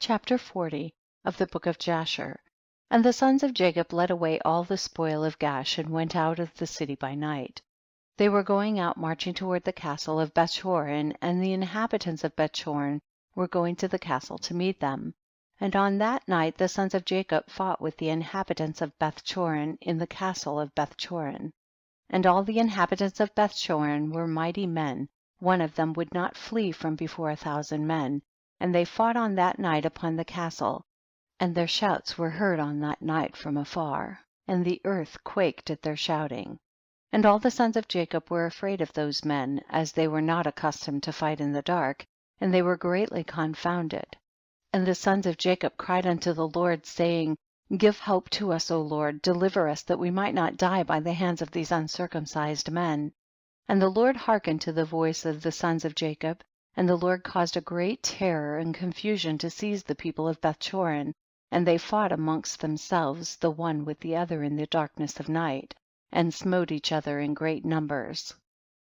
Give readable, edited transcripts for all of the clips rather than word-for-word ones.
Chapter 40 of the Book of Jasher. And the sons of Jacob led away all the spoil of Gash and went out of the city by night. They were going out marching toward the castle of Bethchorin, and the inhabitants of Bethchorin were going to the castle to meet them. And on that night the sons of Jacob fought with the inhabitants of Bethchorin in the castle of Bethchorin. And all the inhabitants of Bethchorin were mighty men, one of them would not flee from before 1,000 men, and they fought on that night upon the castle, and their shouts were heard on that night from afar, and the earth quaked at their shouting. And all the sons of Jacob were afraid of those men, as they were not accustomed to fight in the dark, and they were greatly confounded. And the sons of Jacob cried unto the Lord, saying, Give help to us, O Lord, deliver us, that we might not die by the hands of these uncircumcised men. And the Lord hearkened to the voice of the sons of Jacob, and the Lord caused a great terror and confusion to seize the people of Bethchorin, and they fought amongst themselves the one with the other in the darkness of night, and smote each other in great numbers.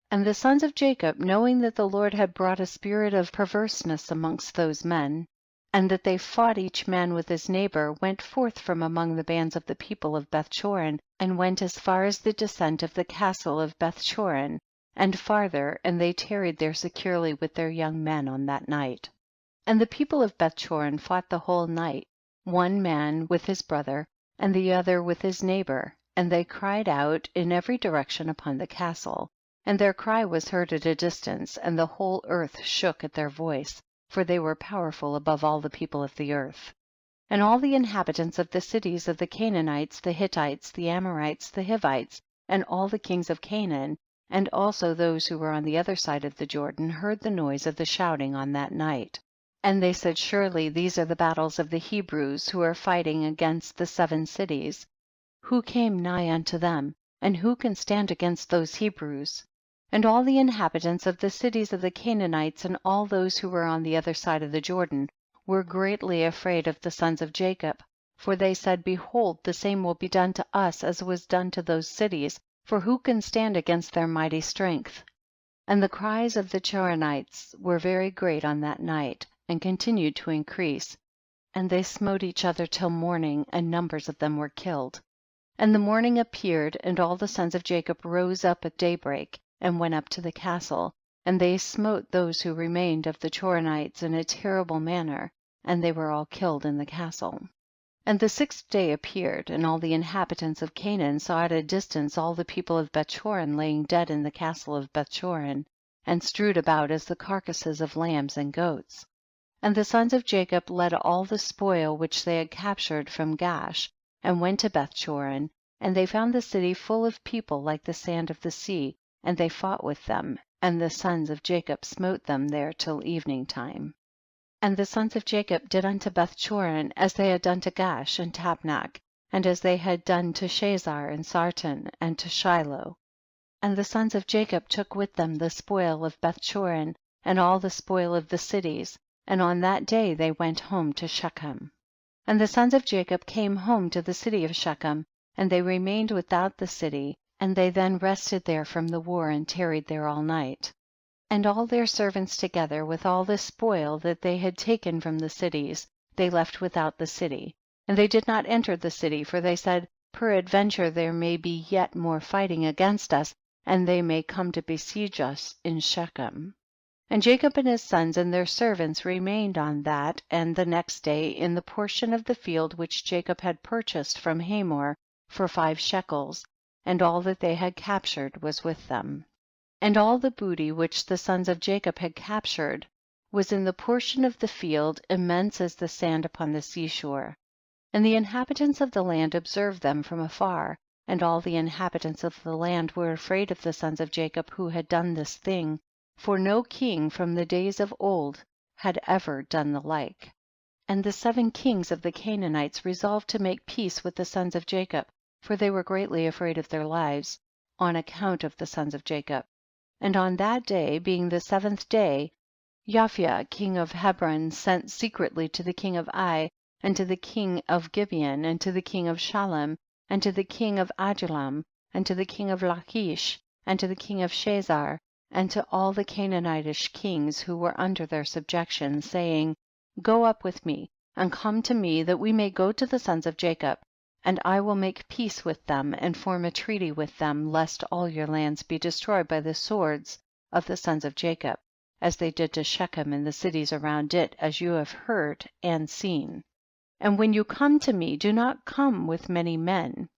And the sons of Jacob, knowing that the Lord had brought a spirit of perverseness amongst those men, and that they fought each man with his neighbor, went forth from among the bands of the people of Bethchorin, and went as far as the descent of the castle of Bethchorin, and farther, and they tarried there securely with their young men on that night. And the people of Bethchorin fought the whole night, one man with his brother, and the other with his neighbor, and they cried out in every direction upon the castle, and their cry was heard at a distance, and the whole earth shook at their voice, for they were powerful above all the people of the earth. And all the inhabitants of the cities of the Canaanites, the Hittites, the Amorites, the Hivites, and all the kings of Canaan, and also those who were on the other side of the Jordan, heard the noise of the shouting on that night. And they said, Surely these are the battles of the Hebrews, who are fighting against the 7 cities. Who came nigh unto them, and who can stand against those Hebrews? And all the inhabitants of the cities of the Canaanites, and all those who were on the other side of the Jordan, were greatly afraid of the sons of Jacob, for they said, Behold, the same will be done to us as was done to those cities, for who can stand against their mighty strength? And the cries of the Chorinites were very great on that night, and continued to increase, and they smote each other till morning, and numbers of them were killed. And the morning appeared, and all the sons of Jacob rose up at daybreak, and went up to the castle, and they smote those who remained of the Chorinites in a terrible manner, and they were all killed in the castle. And the 6th day appeared, and all the inhabitants of Canaan saw at a distance all the people of Bethchorin laying dead in the castle of Bethchorin, and strewed about as the carcasses of lambs and goats. And the sons of Jacob led all the spoil which they had captured from Gash, and went to Bethchorin, and they found the city full of people like the sand of the sea, and they fought with them, and the sons of Jacob smote them there till evening time. And the sons of Jacob did unto Bethchorin as they had done to Gash and Tapnach, and as they had done to Shazar and Sarton and to Shiloh. And the sons of Jacob took with them the spoil of Bethchorin, and all the spoil of the cities, and on that day they went home to Shechem. And the sons of Jacob came home to the city of Shechem, and they remained without the city, and they then rested there from the war, and tarried there all night. And all their servants together with all the spoil that they had taken from the cities, they left without the city, and they did not enter the city, for they said, Peradventure there may be yet more fighting against us, and they may come to besiege us in Shechem. And Jacob and his sons and their servants remained on that and the next day in the portion of the field which Jacob had purchased from Hamor for 5 shekels, and all that they had captured was with them. And all the booty which the sons of Jacob had captured was in the portion of the field, immense as the sand upon the seashore. And the inhabitants of the land observed them from afar, and all the inhabitants of the land were afraid of the sons of Jacob who had done this thing, for no king from the days of old had ever done the like. And the 7 kings of the Canaanites resolved to make peace with the sons of Jacob, for they were greatly afraid of their lives, on account of the sons of Jacob. And on that day, being the 7th day, Japhia king of Hebron sent secretly to the king of Ai, and to the king of Gibeon, and to the king of Shalem, and to the king of Adullam, and to the king of Lachish, and to the king of Shazar, and to all the Canaanitish kings who were under their subjection, saying, Go up with me, and come to me, that we may go to the sons of Jacob, and I will make peace with them, and form a treaty with them, lest all your lands be destroyed by the swords of the sons of Jacob, as they did to Shechem and the cities around it, as you have heard and seen. And when you come to me, do not come with many men,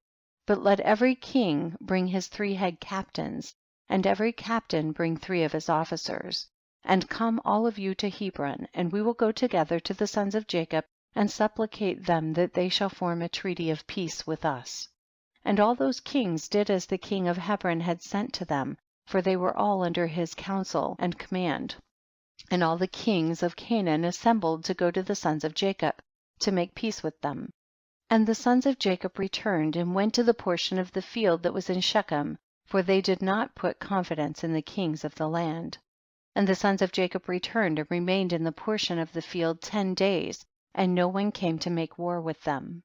but let every king bring his 3 head captains, and every captain bring 3 of his officers. And come all of you to Hebron, and we will go together to the sons of Jacob, and supplicate them that they shall form a treaty of peace with us. And all those kings did as the king of Hebron had sent to them, for they were all under his counsel and command. And all the kings of Canaan assembled to go to the sons of Jacob, to make peace with them. And the sons of Jacob returned, and went to the portion of the field that was in Shechem, for they did not put confidence in the kings of the land. And the sons of Jacob returned and remained in the portion of the field 10 days, and no one came to make war with them.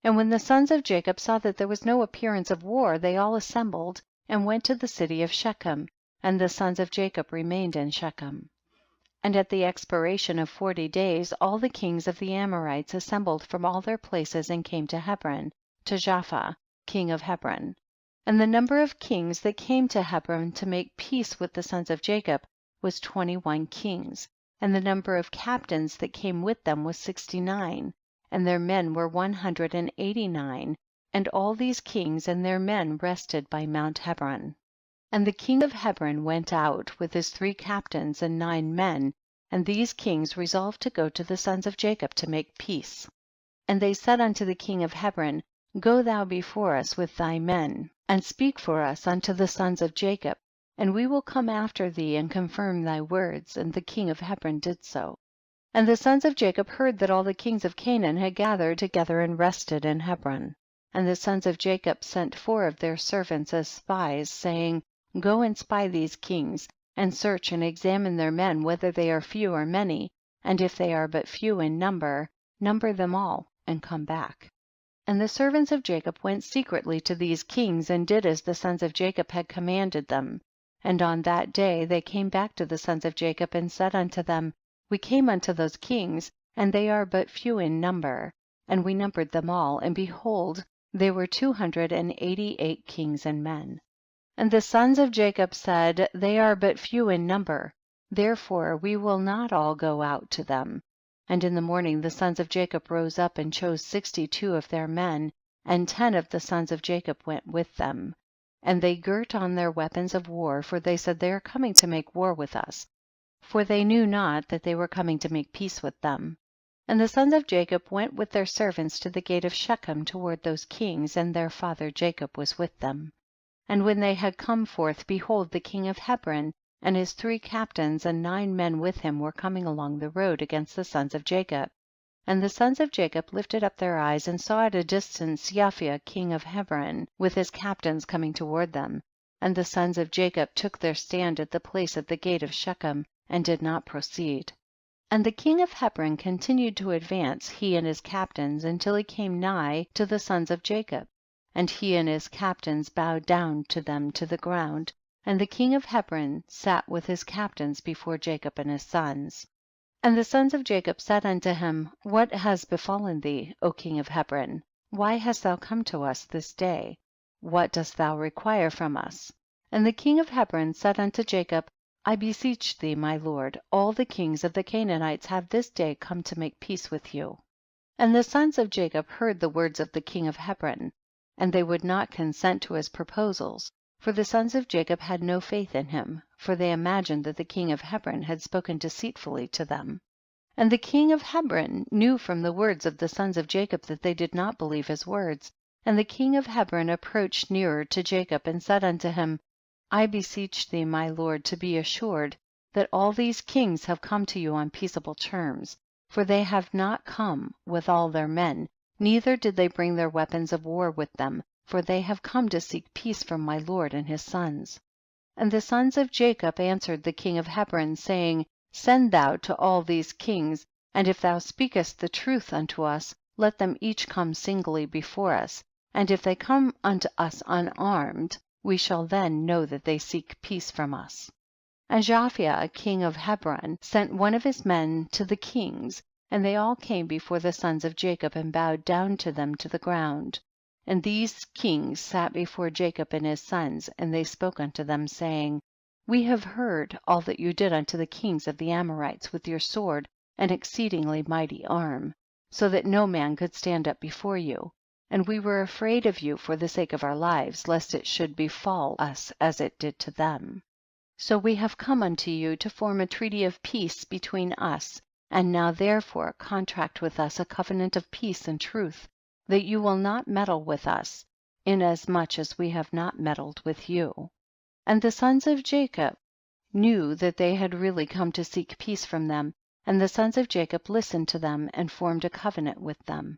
And when the sons of Jacob saw that there was no appearance of war, they all assembled and went to the city of Shechem, and the sons of Jacob remained in Shechem. And at the expiration of 40 days, all the kings of the Amorites assembled from all their places and came to Hebron, to Japha, king of Hebron. And the number of kings that came to Hebron to make peace with the sons of Jacob was 21 kings, and the number of captains that came with them was 69, and their men were 189, and all these kings and their men rested by Mount Hebron. And the king of Hebron went out with his 3 captains and 9 men, and these kings resolved to go to the sons of Jacob to make peace. And they said unto the king of Hebron, Go thou before us with thy men, and speak for us unto the sons of Jacob, and we will come after thee and confirm thy words. And the king of Hebron did so. And the sons of Jacob heard that all the kings of Canaan had gathered together and rested in Hebron. And the sons of Jacob sent 4 of their servants as spies, saying, Go and spy these kings, and search and examine their men, whether they are few or many, and if they are but few in number, number them all and come back. And the servants of Jacob went secretly to these kings, and did as the sons of Jacob had commanded them. And on that day they came back to the sons of Jacob and said unto them, We came unto those kings, and they are but few in number. And we numbered them all, and behold, they were 288 kings and men. And the sons of Jacob said, They are but few in number, therefore we will not all go out to them. And in the morning the sons of Jacob rose up and chose 62 of their men, and 10 of the sons of Jacob went with them. And they girt on their weapons of war, for they said, They are coming to make war with us. For they knew not that they were coming to make peace with them. And the sons of Jacob went with their servants to the gate of Shechem toward those kings, and their father Jacob was with them. And when they had come forth, behold, the king of Hebron and his 3 captains and 9 men with him were coming along the road against the sons of Jacob. And the sons of Jacob lifted up their eyes and saw at a distance Japha king of Hebron with his captains coming toward them. And the sons of Jacob took their stand at the place of the gate of Shechem, and did not proceed. And the king of Hebron continued to advance, he and his captains, until he came nigh to the sons of Jacob. And he and his captains bowed down to them to the ground, and the king of Hebron sat with his captains before Jacob and his sons. And the sons of Jacob said unto him, What has befallen thee, O king of Hebron? Why hast thou come to us this day? What dost thou require from us? And the king of Hebron said unto Jacob, I beseech thee, my lord, all the kings of the Canaanites have this day come to make peace with you. And the sons of Jacob heard the words of the king of Hebron, and they would not consent to his proposals, for the sons of Jacob had no faith in him, for they imagined that the king of Hebron had spoken deceitfully to them. And the king of Hebron knew from the words of the sons of Jacob that they did not believe his words. And the king of Hebron approached nearer to Jacob and said unto him, I beseech thee, my lord, to be assured that all these kings have come to you on peaceable terms, for they have not come with all their men, neither did they bring their weapons of war with them, for they have come to seek peace from my lord and his sons. And the sons of Jacob answered the king of Hebron, saying, Send thou to all these kings, and if thou speakest the truth unto us, let them each come singly before us, and if they come unto us unarmed, we shall then know that they seek peace from us. And Japha king of Hebron sent one of his men to the kings, And they all came before the sons of Jacob and bowed down to them to the ground. And these kings sat before Jacob and his sons, and they spoke unto them, saying, we have heard all that you did unto the kings of the Amorites with your sword and exceedingly mighty arm, so that no man could stand up before you. And we were afraid of you for the sake of our lives, lest it should befall us as it did to them. So we have come unto you to form a treaty of peace between us, and now therefore contract with us a covenant of peace and truth, that you will not meddle with us, inasmuch as we have not meddled with you. And the sons of Jacob knew that they had really come to seek peace from them, and the sons of Jacob listened to them and formed a covenant with them.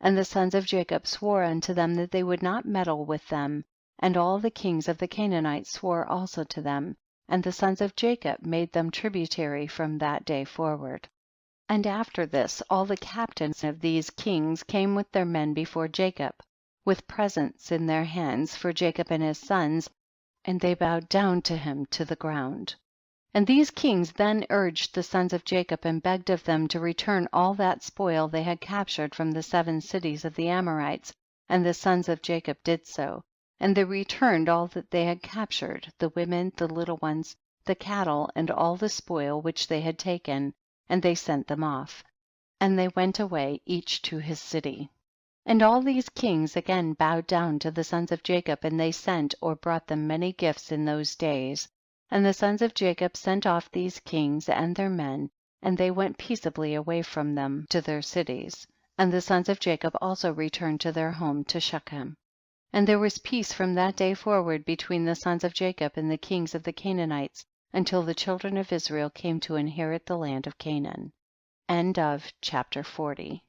And the sons of Jacob swore unto them that they would not meddle with them, and all the kings of the Canaanites swore also to them, and the sons of Jacob made them tributary from that day forward. And after this all the captains of these kings came with their men before Jacob, with presents in their hands for Jacob and his sons, and they bowed down to him to the ground. And these kings then urged the sons of Jacob and begged of them to return all that spoil they had captured from the 7 cities of the Amorites, and the sons of Jacob did so. And they returned all that they had captured, the women, the little ones, the cattle, and all the spoil which they had taken, and they sent them off. And they went away each to his city. And all these kings again bowed down to the sons of Jacob, and they sent or brought them many gifts in those days. And the sons of Jacob sent off these kings and their men, and they went peaceably away from them to their cities. And the sons of Jacob also returned to their home to Shechem. And there was peace from that day forward between the sons of Jacob and the kings of the Canaanites, until the children of Israel came to inherit the land of Canaan. End of chapter 40.